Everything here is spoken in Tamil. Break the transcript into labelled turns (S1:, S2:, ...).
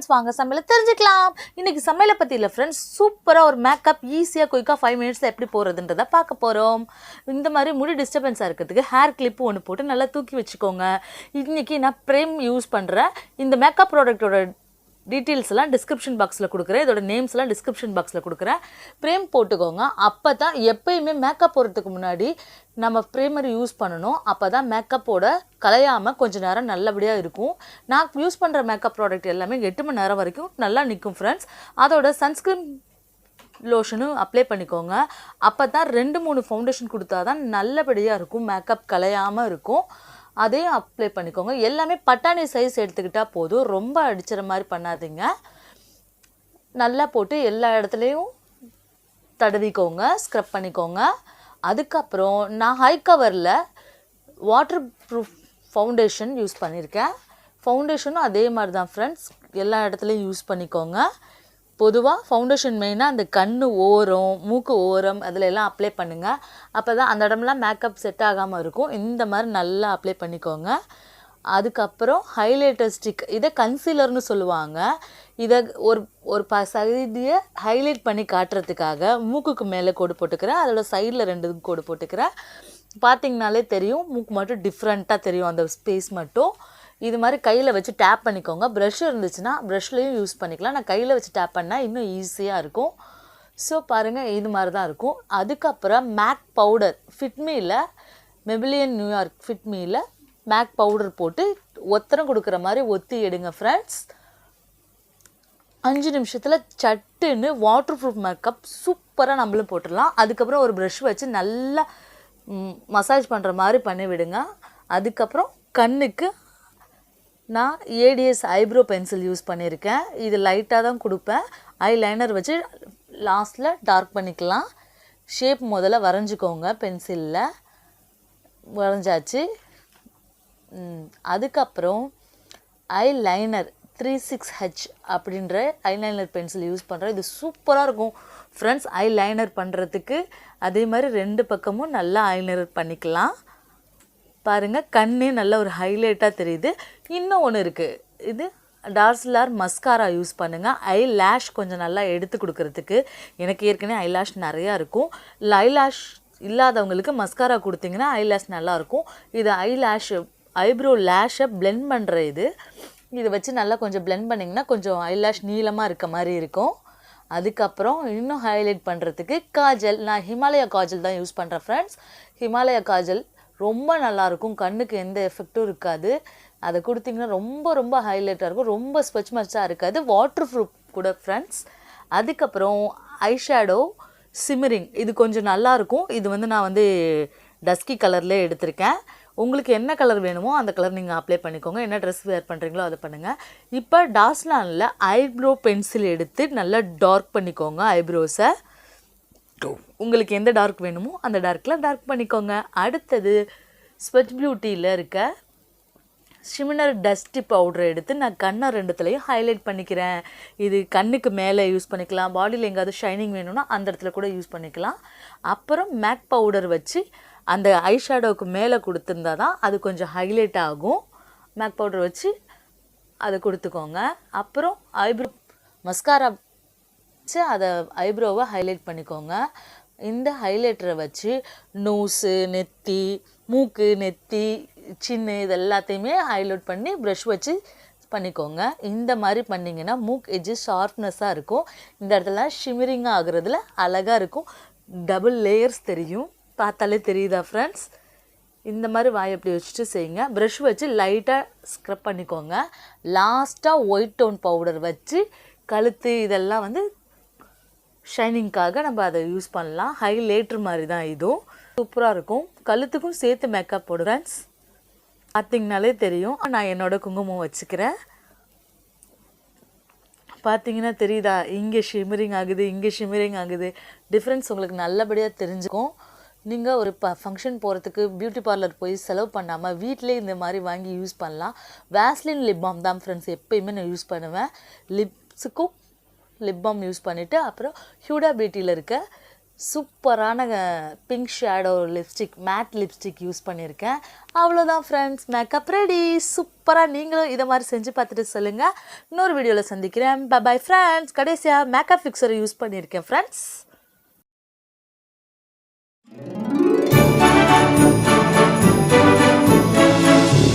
S1: friends, வாங்க சமையல தெரிஞ்சுக்கலாம். இன்னைக்கு சமையல பத்தி இல்ல friends, சூப்பரா ஒரு மேக்கப் ஈஸியா குயிக்கா 5 மினிட்ஸ்ல எப்படி போறதுன்றத பார்க்க போறோம். இந்த மாதிரி முடி டிஸ்டர்பன்ஸா இருக்கிறதுக்கு ஹேர் கிளிப் ஒன்னு போட்டு நல்லா தூக்கி வச்சுக்கோங்க. இன்னைக்கு நான் பிரேம் யூஸ் பண்றேன். இந்த மேக்கப் ப்ராடக்ட்டோட டீடைல்ஸ் எல்லாம் டிஸ்கிரிப்ஷன் பாக்ஸ்ல கொடுக்கிறேன். இதோட நேம்ஸ் எல்லாம் டிஸ்கிரிப்ஷன் பாக்ஸ்ல கொடுக்கிறேன். பிரேம் போட்டுக்கோங்க. அப்பதான் எப்பயுமே மேக்கப் போறதுக்கு முன்னாடி நம்ம பிரேமர் யூஸ் பண்ணணும். அப்பதான் மேக்கப்போட கலையாம கொஞ்ச நேரம் நல்லபடியா இருக்கும். நான் யூஸ் பண்ற மேக்கப் ப்ராடக்ட் எல்லாமே 8 மணி நேரம் வரைக்கும் நல்லா நிக்கும் फ्रेंड्स. அதோட சன்ஸ்கிரீன் லோஷனும் அப்ளை பண்ணிக்கோங்க. அப்பதான் 2-3 ஃபவுண்டேஷன் கொடுத்தாதான் நல்லபடியா இருக்கும். மேக்கப் கலையாம இருக்கும். அதையும் அப்ளை பண்ணிக்கோங்க. எல்லாமே பட்டாணி சைஸ் எடுத்துக்கிட்டா போதும். ரொம்ப அடிச்சற மாதிரி பண்ணாதீங்க. நல்லா போட்டு எல்லா இடத்துலயும் தடவிக்கோங்க, ஸ்க்ரப் பண்ணிக்கோங்க. அதுக்கப்புறம் நான் ஹை கவர்ல வாட்டர் ப்ரூஃப் ஃபவுண்டேஷன் யூஸ் பண்ணியிருக்கேன். ஃபவுண்டேஷனும் அதே மாதிரி தான் ஃப்ரெண்ட்ஸ், எல்லா இடத்துலையும் யூஸ் பண்ணிக்கோங்க. பொதுவாக ஃபவுண்டேஷன் மெயினாக அந்த கண்ணு ஓரம், மூக்கு ஓரம் அதில் எல்லாம் அப்ளை பண்ணுங்கள். அப்போ தான் அந்த இடம்லாம் மேக்கப் செட் ஆகாமல் இருக்கும். இந்த மாதிரி நல்லா அப்ளை பண்ணிக்கோங்க. அதுக்கப்புறம் ஹைலைட்டர் ஸ்டிக், இதை கன்சீலர்னு சொல்லுவாங்க. இதை ஒரு சைடியை ஹைலைட் பண்ணி காட்டுறதுக்காக மூக்குக்கு மேலே கோடு போட்டுக்கிறேன். அதோட சைடில் 2 கோடு போட்டுக்கிறேன். பார்த்தீங்கனாலே தெரியும், மூக்கு மட்டும் டிஃப்ரெண்ட்டாக தெரியும், அந்த ஸ்பேஸ் மட்டும். இது மாதிரி கையில் வச்சு டேப் பண்ணிக்கோங்க. ப்ரஷ் இருந்துச்சுன்னா ப்ரஷ்லேயும் யூஸ் பண்ணிக்கலாம். நான் கையில் வச்சு டேப் பண்ணால் இன்னும் ஈஸியாக இருக்கும். ஸோ பாருங்கள், இது மாதிரி தான் இருக்கும். அதுக்கப்புறம் மேக் பவுடர் ஃபிட்மியில், மெபிலியன் நியூயார்க் ஃபிட்மியில் மேக் பவுடர் போட்டு ஒத்தரம் கொடுக்குற மாதிரி ஒத்தி எடுங்க ஃப்ரெண்ட்ஸ். 5 நிமிஷத்தில் சட்டுன்னு வாட்டர் ப்ரூஃப் மேக்கப் சூப்பராக நம்மளும் போட்டுடலாம். அதுக்கப்புறம் ஒரு ப்ரஷ் வச்சு நல்லா மசாஜ் பண்ணுற மாதிரி பண்ணி விடுங்க. அதுக்கப்புறம் கண்ணுக்கு நான் ஏடிஎஸ் ஐப்ரோ பென்சில் யூஸ் பண்ணியிருக்கேன். இது லைட்டாக தான் கொடுப்பேன். ஐலைனர் வச்சு லாஸ்ட்டில் டார்க் பண்ணிக்கலாம். ஷேப் முதல்ல வரைஞ்சிக்கோங்க. பென்சிலில் வரைஞ்சாச்சு. அதுக்கப்புறம் ஐலைனர் 36H அப்படின்ற ஐலைனர் பென்சில் யூஸ் பண்ணுறேன். இது சூப்பராக இருக்கும் ஃப்ரெண்ட்ஸ் ஐலைனர் பண்ணுறதுக்கு. அதே மாதிரி 2 பக்கமும் நல்லா ஐலைனர் பண்ணிக்கலாம். பாருங்கள், கண்ணே நல்ல ஒரு ஹைலைட்டாக தெரியுது. இன்னும் ஒன்று இருக்குது, இது டார்ஸ்லர் மஸ்காரா யூஸ் பண்ணுங்கள். ஐ லேஷ் கொஞ்சம் நல்லா எடுத்து கொடுக்கறதுக்கு. எனக்கு ஏற்கனவே ஐ லேஷ் நிறையா இருக்கும். ஐ லேஷ் இல்லாதவங்களுக்கு மஸ்காரா கொடுத்தீங்கன்னா ஐ லேஷ் நல்லாயிருக்கும். இது ஐ லேஷ் ஐப்ரோ லேஷை பிளெண்ட் பண்ணுற இதை வச்சு நல்லா கொஞ்சம் பிளெண்ட் பண்ணிங்கன்னா கொஞ்சம் ஐ லேஷ் நீளமாக இருக்க மாதிரி இருக்கும். அதுக்கப்புறம் இன்னும் ஹைலைட் பண்ணுறதுக்கு காஜல், நான் ஹிமாலயா காஜல் தான் யூஸ் பண்ணுறேன் ஃப்ரெண்ட்ஸ். ஹிமாலயா காஜல் ரொம்ப நல்லாயிருக்கும். கண்ணுக்கு எந்த எஃபெக்டும் இருக்காது. அதை கொடுத்தீங்கன்னா ரொம்ப ரொம்ப ஹைலைட்டாக இருக்கும். ரொம்ப ஸ்பெச் மச்சாக இருக்காது. வாட்டர் ப்ரூஃப் கூட ஃப்ரெண்ட்ஸ். அதுக்கப்புறம் ஐஷேடோ சிம்மரிங், இது கொஞ்சம் நல்லாயிருக்கும். இது நான் டஸ்கி கலர்லேயே எடுத்திருக்கேன். உங்களுக்கு என்ன கலர் வேணுமோ அந்த கலர் நீங்கள் அப்ளை பண்ணிக்கோங்க. என்ன ட்ரெஸ் வேர் பண்ணுறீங்களோ அதை பண்ணுங்கள். இப்போ டாஸ்லானில் ஐப்ரோ பென்சில் எடுத்து நல்லா டார்க் பண்ணிக்கோங்க ஐப்ரோஸை. உங்களுக்கு எந்த டார்க் வேணுமோ அந்த டார்க்கில் டார்க் பண்ணிக்கோங்க. அடுத்தது ஸ்வெட் பியூட்டியில் இருக்க ஷிம்மர் டஸ்ட் பவுடர் எடுத்து நான் கண்ணை 2த்துலையும் ஹைலைட் பண்ணிக்கிறேன். இது கண்ணுக்கு மேலே யூஸ் பண்ணிக்கலாம். பாடியில் எங்காவது ஷைனிங் வேணும்னா அந்த இடத்துல கூட யூஸ் பண்ணிக்கலாம். அப்புறம் மேக் பவுடர் வச்சு அந்த ஐ ஷேடோவுக்கு மேலே கொடுத்துருந்தா தான் அது கொஞ்சம் ஹைலைட் ஆகும். மேக் பவுடர் வச்சு அதை கொடுத்துக்கோங்க. அப்புறம் ஐப்ரோ மஸ்காரா வச்சு அதை ஐப்ரோவை ஹைலைட் பண்ணிக்கோங்க. இந்த ஹைலைட்டரை வச்சு நோஸு, நெத்தி, மூக்கு, நெத்தி, சின்ன இது எல்லாத்தையுமே ஹைலைட் பண்ணி ப்ரஷ் வச்சு பண்ணிக்கோங்க. இந்த மாதிரி பண்ணிங்கன்னா மூக்கு எட்ஜு ஷார்ப்னஸாக இருக்கும். இந்த இடத்துல ஷிம்மரிங்காக ஆகுறதுல அழகாக இருக்கும். டபுள் லேயர்ஸ் தெரியும். பார்த்தாலே தெரியுதா ஃப்ரெண்ட்ஸ்? இந்த மாதிரி வாய் அப்படி வச்சுட்டு செய்யுங்க. ப்ரஷ் வச்சு லைட்டாக ஸ்க்ரப் பண்ணிக்கோங்க. லாஸ்ட்டாக ஒயிட் டோன் பவுடர் வச்சு கழுத்து இதெல்லாம் ஷைனிங்காக நம்ம அதை யூஸ் பண்ணலாம். ஹைலைட்டர் மாதிரி தான் இதுவும் சூப்பராக இருக்கும். கழுத்துக்கும் சேர்த்து மேக்கப் போடு ஃப்ரெண்ட்ஸ். பார்த்திங்கனாலே தெரியும். நான் என்னோட குங்குமம் வச்சுக்கிறேன். பார்த்தீங்கன்னா தெரியுதா, இங்கே ஷிம்மரிங் ஆகுது, இங்கே ஷிம்மரிங் ஆகுது. டிஃப்ரென்ஸ் உங்களுக்கு நல்லபடியாக தெரிஞ்சுக்கும். நீங்கள் ஒரு ஃபங்க்ஷன் போகிறதுக்கு பியூட்டி பார்லர் போய் செலவு பண்ணாமல் வீட்டிலே இந்த மாதிரி வாங்கி யூஸ் பண்ணலாம். வேஸ்லின் லிப் பாம் தான் ஃப்ரெண்ட்ஸ் எப்போயுமே நான் யூஸ் பண்ணுவேன். லிப்ஸுக்கும் லிப் பாம் யூஸ் பண்ணிவிட்டு அப்புறம் ஹுடா பியூட்டியில் இருக்க சூப்பரான pink shadow lipstick mat lipstick use பண்ணியிருக்கேன். அவ்வளோதான் ஃப்ரெண்ட்ஸ், மேக்கப் ரெடி. சூப்பராக நீங்களும் இதை மாதிரி செஞ்சு பார்த்துட்டு சொல்லுங்கள். இன்னொரு வீடியோவில் சந்திக்கிறேன். Bye friends. கடைசியாக மேக்கப் ஃபிக்ஸரை யூஸ் பண்ணியிருக்கேன் ஃப்ரெண்ட்ஸ்.